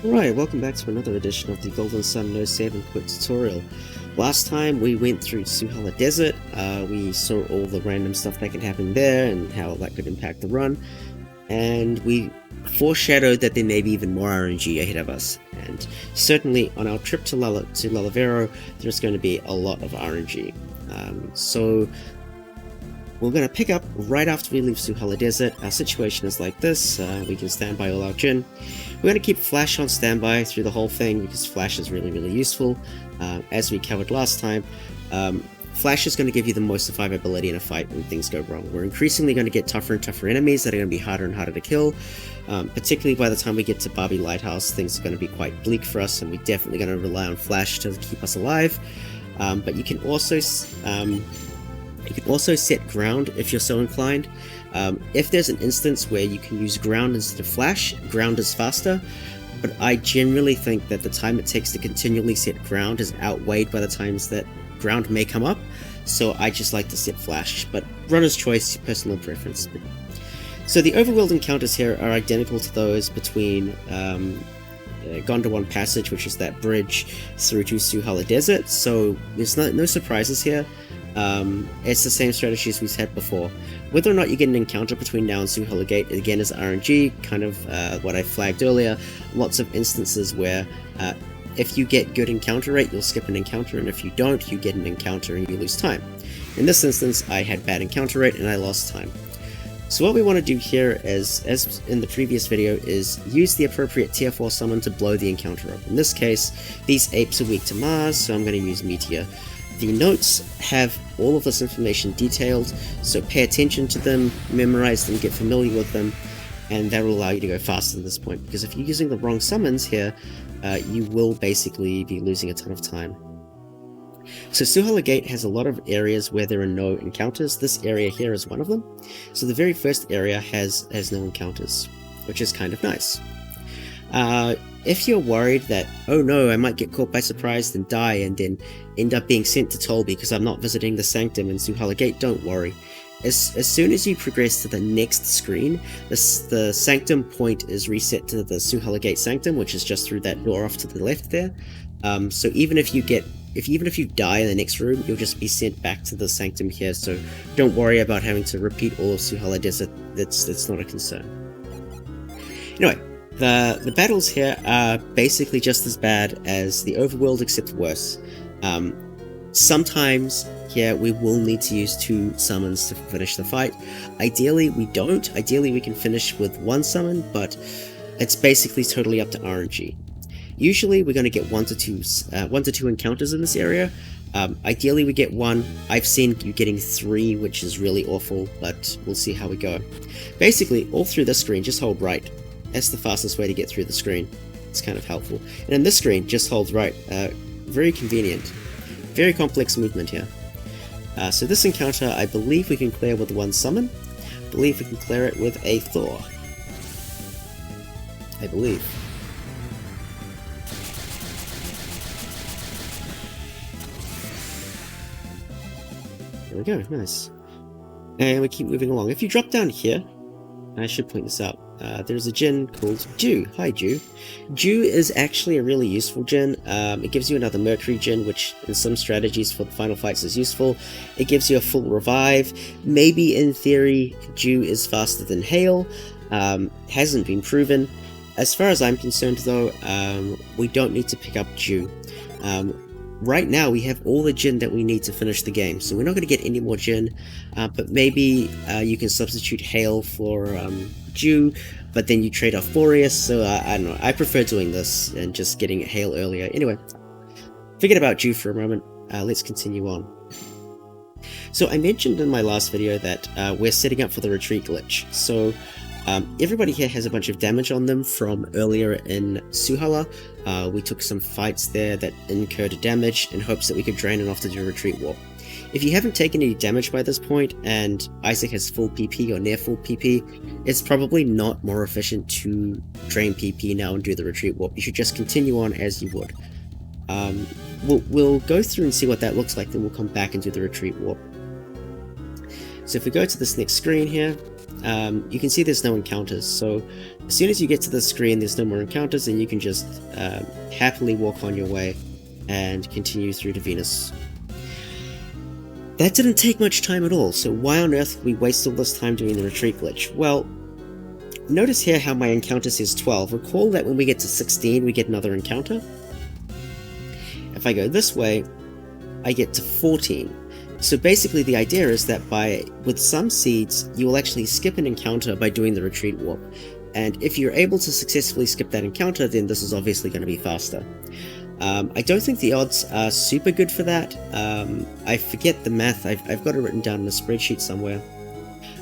Alright, welcome back to another edition of the Golden Sun No Save and Quit tutorial. Last time we went through Suhalla Desert, we saw all the random stuff that can happen there and how that could impact the run, and we foreshadowed that there may be even more RNG ahead of us, and certainly on our trip to Lalivero there's going to be a lot of RNG. So we're going to pick up right after we leave Suhalla Desert. Our situation is like this, we can stand by all our Jinn. We're going to keep Flash on standby through the whole thing because Flash is really useful. As we covered last time, Flash is going to give you the most survivability in a fight when things go wrong. We're increasingly going to get tougher and tougher enemies that are going to be harder and harder to kill. Particularly by the time we get to Babi Lighthouse, things are going to be quite bleak for us, and we're definitely going to rely on Flash to keep us alive. But you can also set ground if you're so inclined. If there's an instance where you can use ground instead of Flash, ground is faster, but I generally think that the time it takes to continually set ground is outweighed by the times that ground may come up, so I just like to set Flash, but runner's choice, personal preference. So the overworld encounters here are identical to those between Gondawan Passage, which is that bridge through to Suhalla Desert, so there's no surprises here. It's the same strategies we've had before. Whether or not you get an encounter between now and Suhalla Gate, again, is RNG, kind of what I flagged earlier. Lots of instances where if you get good encounter rate, you'll skip an encounter, and if you don't, you get an encounter and you lose time. In this instance, I had bad encounter rate and I lost time. So what we want to do here, as in the previous video, is use the appropriate tier 4 summon to blow the encounter up. In this case, these apes are weak to Mars, so I'm going to use Meteor. The notes have all of this information detailed, so pay attention to them, memorize them, get familiar with them, and that will allow you to go faster at this point, because if you're using the wrong summons here, you will basically be losing a ton of time. So Suhalla Gate has a lot of areas where there are no encounters. This area here is one of them. So the very first area has no encounters, which is kind of nice. If you're worried that, oh no, I might get caught by surprise and die and then end up being sent to Tolby because I'm not visiting the Sanctum in Suhalla Gate, don't worry. As soon as you progress to the next screen, the Sanctum point is reset to the Suhalla Gate Sanctum, which is just through that door off to the left there. So even if you die in the next room, you'll just be sent back to the Sanctum here, so don't worry about having to repeat all of Suhalla Desert. That's not a concern. Anyway, the battles here are basically just as bad as the overworld, except worse. Sometimes here we will need to use 2 summons to finish the fight. Ideally we don't. Ideally we can finish with 1 summon, but it's basically totally up to RNG. Usually we're going to get 1 to 2 encounters in this area. Ideally we get 1. I've seen you getting 3, which is really awful, but we'll see how we go. Basically, all through this screen, just hold right. That's the fastest way to get through the screen. It's kind of helpful. And in this screen, just hold right. Very convenient. Very complex movement here. So this encounter, I believe we can clear with 1 summon. I believe we can clear it with a Thor. I believe. There we go, nice. And we keep moving along. If you drop down here, I should point this out, there's a Jinn called Jew. Hi, Jew. Jew is actually a really useful Jinn. It gives you another Mercury Jinn, which in some strategies for the final fights is useful. It gives you a full revive. Maybe in theory, Jew is faster than Hail. Hasn't been proven. As far as I'm concerned though, we don't need to pick up Jew. Right now we have all the Jinn that we need to finish the game, so we're not going to get any more Jinn, but maybe you can substitute Hail for Jew, but then you trade off Boreas, so I don't know, I prefer doing this and just getting Hail earlier. Anyway, forget about Jew for a moment, let's continue on. So I mentioned in my last video that we're setting up for the retreat glitch, so everybody here has a bunch of damage on them from earlier in Suhalla. We took some fights there that incurred damage in hopes that we could drain it off to do a retreat warp. If you haven't taken any damage by this point, and Isaac has full PP or near full PP, it's probably not more efficient to drain PP now and do the retreat warp. You should just continue on as you would. We'll go through and see what that looks like, then we'll come back and do the retreat warp. So if we go to this next screen here, you can see there's no encounters. So as soon as you get to the screen, there's no more encounters, and you can just happily walk on your way and continue through to Venus. That didn't take much time at all, so why on earth would we waste all this time doing the retreat glitch? Well, notice here how my encounter says 12. Recall that when we get to 16, we get another encounter. If I go this way, I get to 14. So basically the idea is that with some seeds, you will actually skip an encounter by doing the retreat warp. And if you're able to successfully skip that encounter, then this is obviously going to be faster. I don't think the odds are super good for that. I forget the math. I've got it written down in a spreadsheet somewhere.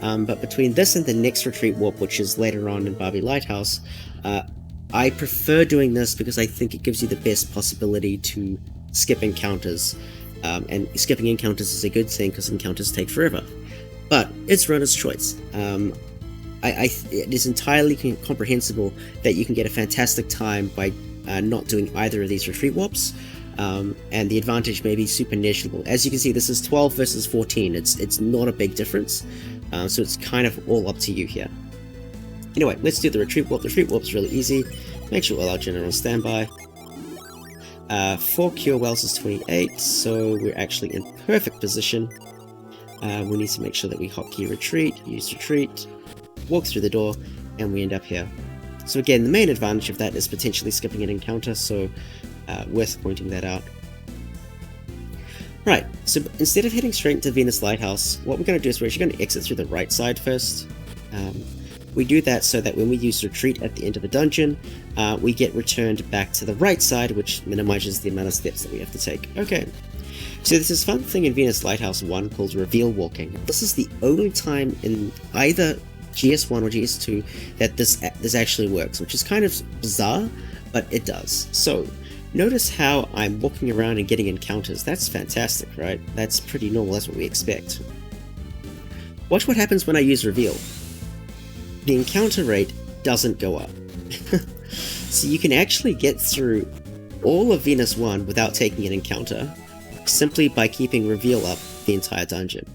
But between this and the next retreat warp, which is later on in Babi Lighthouse, I prefer doing this because I think it gives you the best possibility to skip encounters. And skipping encounters is a good thing because encounters take forever. But it's runner's choice. It is entirely comprehensible that you can get a fantastic time by not doing either of these retreat warps, and the advantage may be super negligible. As you can see, this is 12 versus 14. It's not a big difference, so it's kind of all up to you here. Anyway, let's do the retreat warp. The retreat warp is really easy. Make sure all our general standby. 4 cure wells is 28, so we're actually in perfect position. We need to make sure that we hotkey retreat, use retreat, walk through the door, and we end up here. So again, the main advantage of that is potentially skipping an encounter, so worth pointing that out. Right, so instead of heading straight into Venus Lighthouse, what we're going to do is we're actually going to exit through the right side first. We do that so that when we use retreat at the end of the dungeon, we get returned back to the right side, which minimizes the amount of steps that we have to take. Okay, so there's this fun thing in Venus Lighthouse 1 called reveal walking. This is the only time in either GS1 or GS2 that this actually works, which is kind of bizarre, but it does. So notice how I'm walking around and getting encounters. That's fantastic, right? That's pretty normal. That's what we expect. Watch what happens when I use reveal. The encounter rate doesn't go up. So you can actually get through all of Venus 1 without taking an encounter, simply by keeping reveal up the entire dungeon.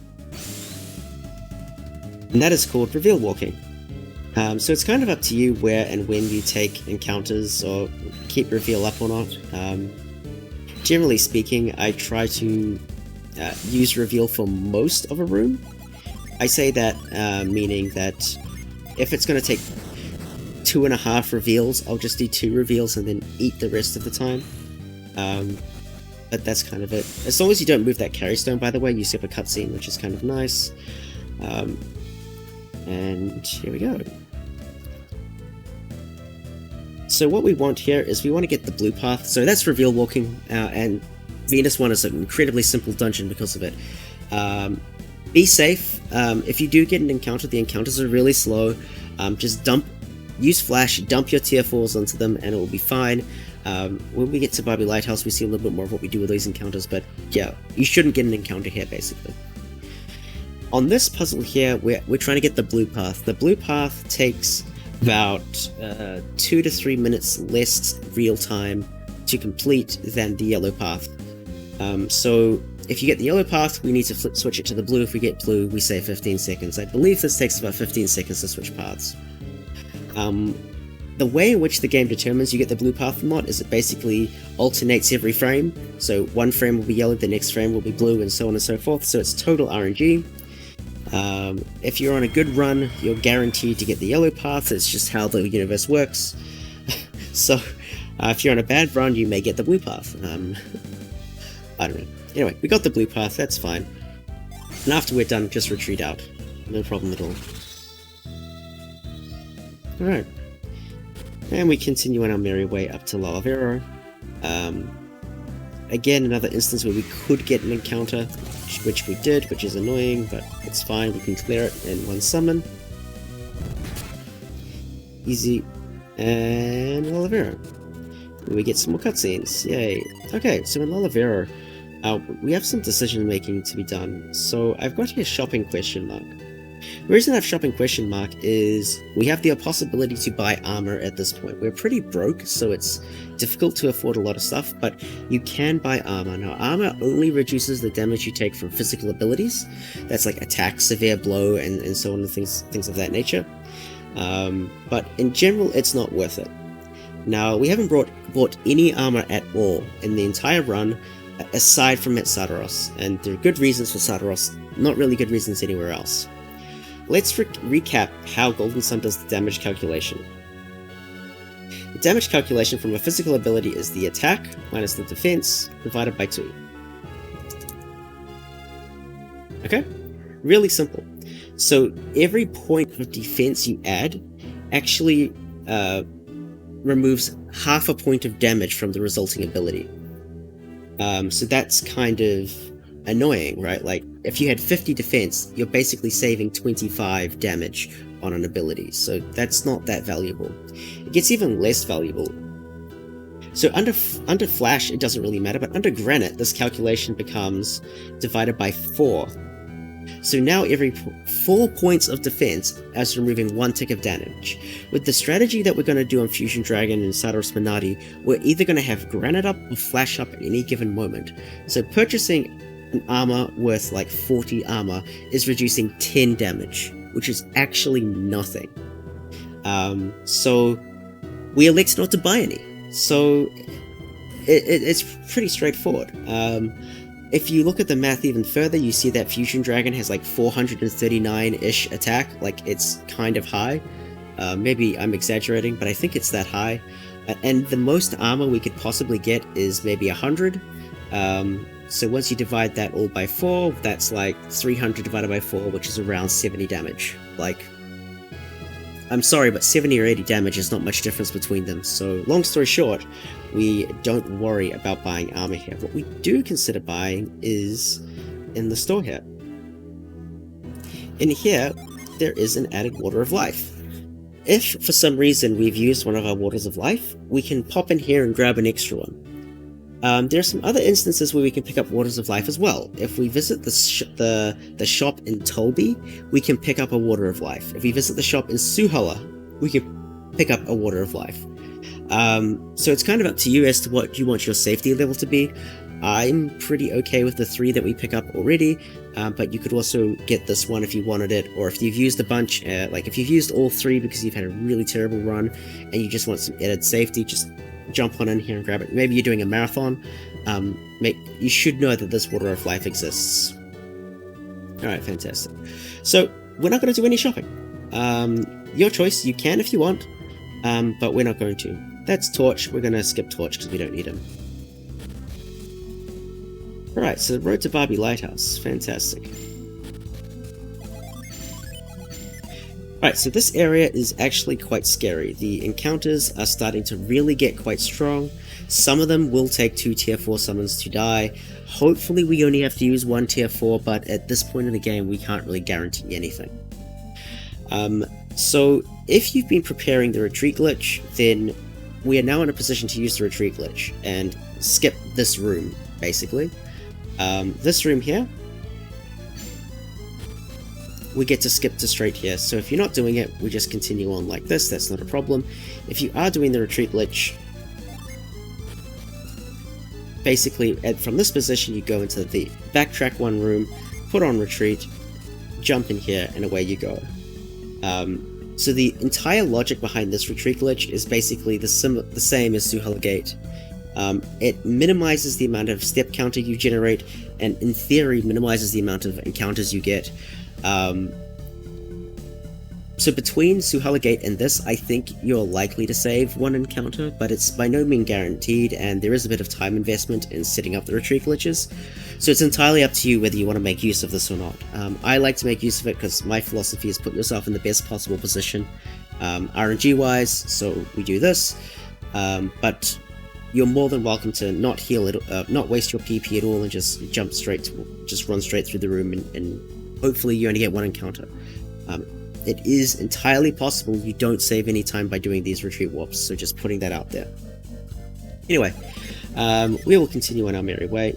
And that is called reveal walking. So it's kind of up to you where and when you take encounters or keep reveal up or not. Generally speaking, I try to use reveal for most of a room. I say that meaning that if it's going to take 2.5 reveals, I'll just do 2 reveals and then eat the rest of the time. But that's kind of it. As long as you don't move that carry stone, by the way, you skip a cutscene, which is kind of nice. And here we go. So what we want here is we want to get the blue path. So that's reveal walking, and Venus 1 is an incredibly simple dungeon because of it. Be safe. If you do get an encounter, the encounters are really slow. Just use flash, dump your tier 4s onto them, and it will be fine. When we get to Babi Lighthouse, we see a little bit more of what we do with these encounters, but yeah, you shouldn't get an encounter here, basically. On this puzzle here, we're trying to get the blue path. The blue path takes about 2 to 3 minutes less real time to complete than the yellow path. So if you get the yellow path, we need to switch it to the blue. If we get blue, we say 15 seconds. I believe this takes about 15 seconds to switch paths. The way in which the game determines you get the blue path or not is it basically alternates every frame. So one frame will be yellow, the next frame will be blue, and so on and so forth. So it's total RNG. If you're on a good run, you're guaranteed to get the yellow path. It's just how the universe works. So if you're on a bad run, you may get the blue path. I don't know. Anyway, we got the blue path, that's fine. And after we're done, just retreat out. No problem at all. Alright. And we continue on our merry way up to Lalivero. Again, another instance where we could get an encounter, which we did, which is annoying, but it's fine, we can clear it in one summon. Easy. And Lalivero. We get some more cutscenes, yay. Okay, so in Lalivero, we have some decision making to be done. So I've got here shopping question mark. The reason I have shop in question mark is we have the possibility to buy armor at this point. We're pretty broke, so it's difficult to afford a lot of stuff, but you can buy armor. Now, armor only reduces the damage you take from physical abilities. That's like attack, severe blow, and so on, and things of that nature. But in general, it's not worth it. Now, we haven't bought any armor at all in the entire run, aside from at Sadaros, and there are good reasons for Sadaros, not really good reasons anywhere else. Let's recap how Golden Sun does the damage calculation. The damage calculation from a physical ability is the attack minus the defense divided by 2. Okay? Really simple. So every point of defense you add actually removes half a point of damage from the resulting ability. So that's kind of annoying, right? Like, if you had 50 defense, you're basically saving 25 damage on an ability, so that's not that valuable. It gets even less valuable. So under Flash, it doesn't really matter, but under Granite, this calculation becomes divided by 4. So now every 4 points of defense is removing 1 tick of damage. With the strategy that we're going to do on Fusion Dragon and Sadaros Minati, we're either going to have Granite up or Flash up at any given moment. So purchasing an armor worth like 40 armor is reducing 10 damage, which is actually nothing. So we elect not to buy any. So it's pretty straightforward. If you look at the math even further, you see that Fusion Dragon has like 439-ish attack, like it's kind of high. Maybe I'm exaggerating, but I think it's that high. And the most armor we could possibly get is maybe 100. So once you divide that all by 4, that's like 300 divided by 4, which is around 70 damage. Like, I'm sorry, but 70 or 80 damage is not much difference between them. So long story short, we don't worry about buying armor here. What we do consider buying is in the store here. In here, there is an added Water of Life. If for some reason we've used one of our Waters of Life, we can pop in here and grab an extra one. There are some other instances where we can pick up Waters of Life as well. If we visit the shop in Tolby, we can pick up a Water of Life. If we visit the shop in Suhalla, we can pick up a Water of Life. So it's kind of up to you as to what you want your safety level to be. I'm pretty okay with the 3 that we pick up already, but you could also get this one if you wanted it, or if you've used a bunch, like if you've used all 3 because you've had a really terrible run and you just want some added safety, just jump on in here and grab it. Maybe you're doing a marathon, you should know that this Water of Life exists. Alright, fantastic. So, we're not going to do any shopping. Your choice, you can if you want, but we're not going to. That's Torch, we're going to skip Torch because we don't need him. Alright, so the road to Babi Lighthouse, fantastic. Right, so this area is actually quite scary. The encounters are starting to really get quite strong. Some of them will take 2 tier 4 summons to die. Hopefully we only have to use 1 tier 4, but at this point in the game we can't really guarantee anything. So if you've been preparing the retreat glitch, then we are now in a position to use the retreat glitch and skip this room, basically. This room here, we get to skip to straight here, so if you're not doing it, we just continue on like this, that's not a problem. If you are doing the retreat glitch, basically from this position you go into the backtrack 1 room, put on retreat, jump in here, and away you go. So the entire logic behind this retreat glitch is basically the same as Suhalla Gate. It minimizes the amount of step counter you generate, and in theory minimizes the amount of encounters you get. So between Suhalla Gate and this, I think you're likely to save 1 encounter, but it's by no means guaranteed, and there is a bit of time investment in setting up the retreat glitches, so it's entirely up to you whether you want to make use of this or not. I like to make use of it because my philosophy is put yourself in the best possible position, RNG wise, so we do this, but you're more than welcome to not heal it, not waste your PP at all, and just run straight through the room, and hopefully you only get 1 encounter. It is entirely possible you don't save any time by doing these retreat warps, so just putting that out there. Anyway, we will continue on our merry way.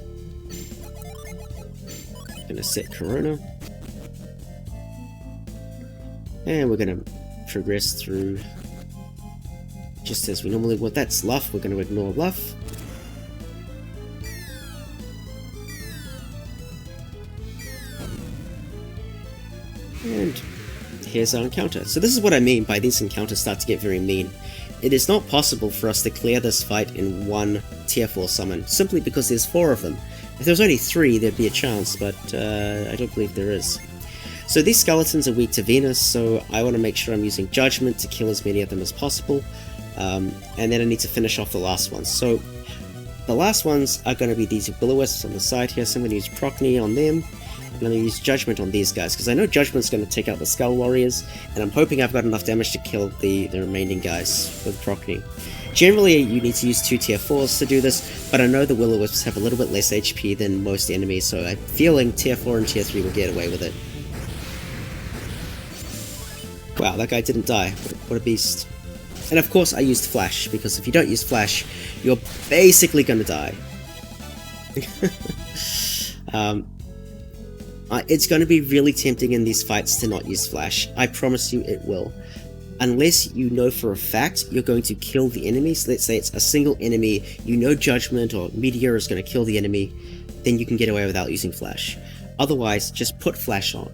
Gonna set Corona. And we're going to progress through just as we normally would. That's Luff, we're going to ignore Luff. And here's our encounter. So this is what I mean by these encounters start to get very mean. It is not possible for us to clear this fight in one tier 4 summon, simply because there's 4 of them. If there was only 3, there'd be a chance, but I don't believe there is. So these skeletons are weak to Venus, so I want to make sure I'm using Judgment to kill as many of them as possible, and then I need to finish off the last ones. So the last ones are going to be these will-o-wisps on the side here, so I'm going to use Procne on them. I'm going to use Judgment on these guys, because I know Judgment's going to take out the Skull Warriors, and I'm hoping I've got enough damage to kill the remaining guys with Procne. Generally, you need to use 2 tier 4s to do this, but I know the will-o-wisps have a little bit less HP than most enemies, so I'm feeling tier 4 and tier 3 will get away with it. Wow, that guy didn't die. What a beast. And of course I used Flash, because if you don't use Flash, you're basically going to die. It's going to be really tempting in these fights to not use Flash. I promise you it will. Unless you know for a fact you're going to kill the enemies, let's say it's a single enemy, you know Judgment or Meteor is going to kill the enemy, then you can get away without using Flash. Otherwise, just put Flash on.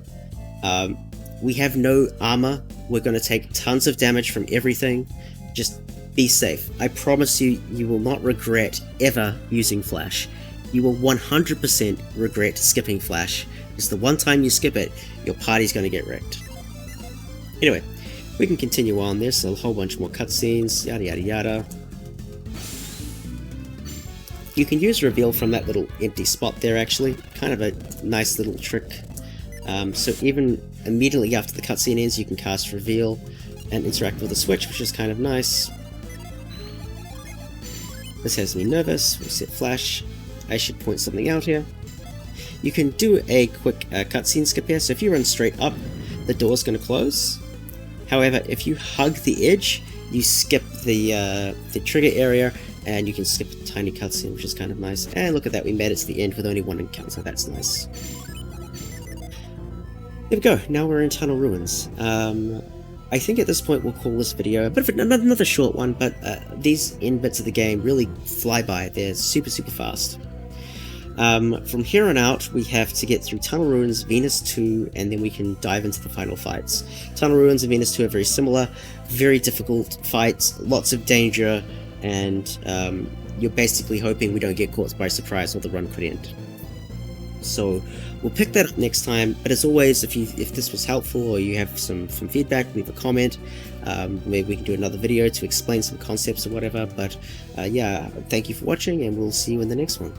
We have no armor, we're going to take tons of damage from everything, just be safe. I promise you, you will not regret ever using Flash. You will 100% regret skipping Flash, because the one time you skip it, your party's going to get wrecked. Anyway, we can continue on. There's a whole bunch more cutscenes, yada yada yada. You can use Reveal from that little empty spot there actually, kind of a nice little trick. So even immediately after the cutscene ends, you can cast Reveal and interact with the switch, which is kind of nice. This has me nervous. We'll set Flash. I should point something out here. You can do a quick cutscene skip here, so if you run straight up, the door's going to close. However, if you hug the edge, you skip the trigger area, and you can skip a tiny cutscene, which is kind of nice. And look at that, we made it to the end with only 1 encounter, that's nice. There we go, now we're in Tunnel Ruins. I think at this point we'll call this video a bit of another short one, but these end bits of the game really fly by, they're super fast. From here on out, we have to get through Tunnel Ruins, Venus 2, and then we can dive into the final fights. Tunnel Ruins and Venus 2 are very similar, very difficult fights, lots of danger, and you're basically hoping we don't get caught by surprise or the run could end. So we'll pick that up next time, but as always, if this was helpful or you have some feedback, leave a comment. Maybe we can do another video to explain some concepts or whatever, but yeah, thank you for watching and we'll see you in the next one.